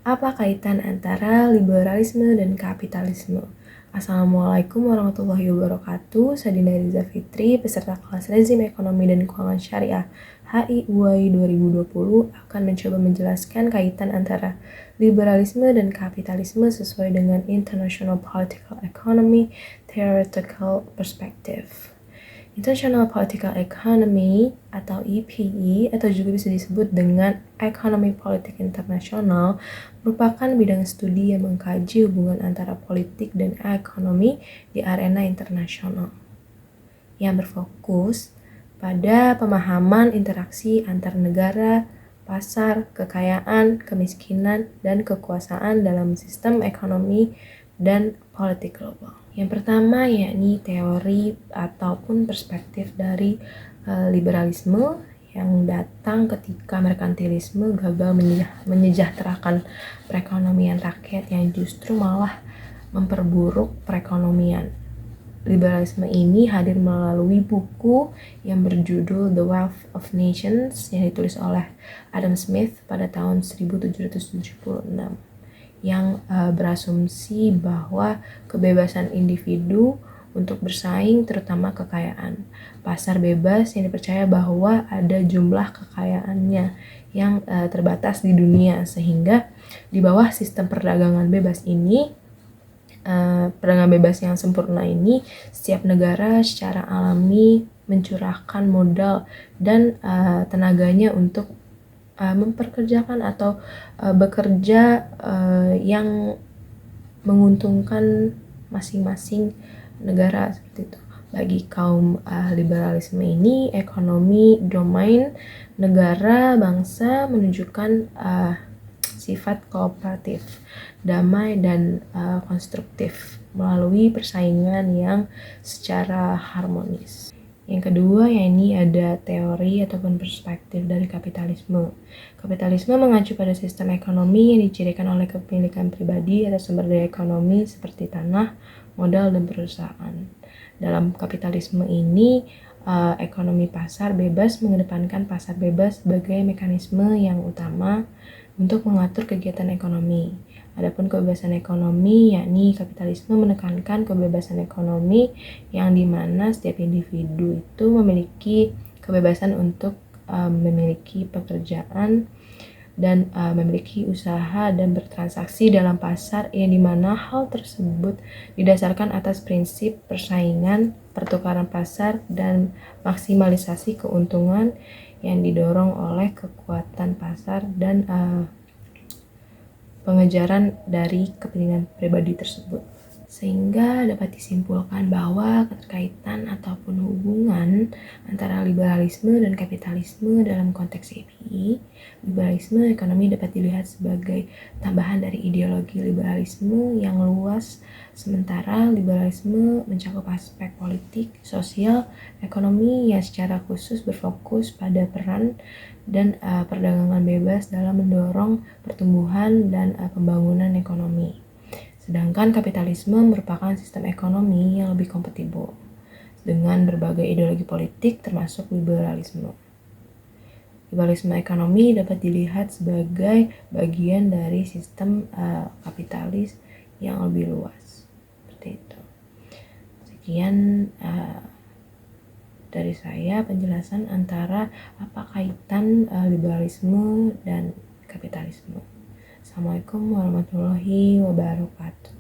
Apa kaitan antara liberalisme dan kapitalisme? Assalamualaikum warahmatullahi wabarakatuh. Saya Dinda Riza Fitri, peserta kelas Rezim Ekonomi dan Keuangan Syariah HI/UAI 2020 akan mencoba menjelaskan kaitan antara liberalisme dan kapitalisme sesuai dengan International Political Economy Theoretical Perspective. International Political Economy atau EPE atau juga bisa disebut dengan ekonomi politik internasional merupakan bidang studi yang mengkaji hubungan antara politik dan ekonomi di arena internasional yang berfokus pada pemahaman interaksi antar negara, pasar, kekayaan, kemiskinan, dan kekuasaan dalam sistem ekonomi dan politik global. Yang pertama yakni teori ataupun perspektif dari liberalisme yang datang ketika merkantilisme gagal menyejahterakan perekonomian rakyat yang justru malah memperburuk perekonomian. Liberalisme ini hadir melalui buku yang berjudul The Wealth of Nations yang ditulis oleh Adam Smith pada tahun 1776 yang berasumsi bahwa kebebasan individu untuk bersaing, terutama kekayaan. Pasar bebas yang dipercaya bahwa ada jumlah kekayaannya yang terbatas di dunia, sehingga di bawah sistem perdagangan bebas ini, perdagangan bebas yang sempurna ini, setiap negara secara alami mencurahkan modal dan tenaganya untuk memperkerjakan atau bekerja yang menguntungkan masing-masing negara seperti itu. Bagi kaum liberalisme ini, ekonomi domain negara bangsa menunjukkan sifat kooperatif, damai dan konstruktif melalui persaingan yang secara harmonis. Yang kedua, yakni ada teori ataupun perspektif dari kapitalisme. Kapitalisme mengacu pada sistem ekonomi yang dicirikan oleh kepemilikan pribadi atas sumber daya ekonomi seperti tanah, modal, dan perusahaan. Dalam kapitalisme ini, ekonomi pasar bebas mengedepankan pasar bebas sebagai mekanisme yang utama untuk mengatur kegiatan ekonomi. Adapun kebebasan ekonomi, yakni kapitalisme menekankan kebebasan ekonomi yang dimana setiap individu itu memiliki kebebasan untuk memiliki pekerjaan dan memiliki usaha dan bertransaksi dalam pasar yang dimana hal tersebut didasarkan atas prinsip persaingan, pertukaran pasar, dan maksimalisasi keuntungan yang didorong oleh kekuatan pasar dan pengejaran dari kepentingan pribadi tersebut. Sehingga dapat disimpulkan bahwa keterkaitan ataupun hubungan antara liberalisme dan kapitalisme dalam konteks EPI, liberalisme ekonomi dapat dilihat sebagai tambahan dari ideologi liberalisme yang luas, sementara liberalisme mencakup aspek politik, sosial, ekonomi yang secara khusus berfokus pada peran dan perdagangan bebas dalam mendorong pertumbuhan dan pembangunan ekonomi. Sedangkan kapitalisme merupakan sistem ekonomi yang lebih kompatibel dengan berbagai ideologi politik termasuk liberalisme. Liberalisme ekonomi dapat dilihat sebagai bagian dari sistem kapitalis yang lebih luas. Seperti itu. Sekian dari saya penjelasan antara apa kaitan liberalisme dan kapitalisme. Assalamualaikum warahmatullahi wabarakatuh.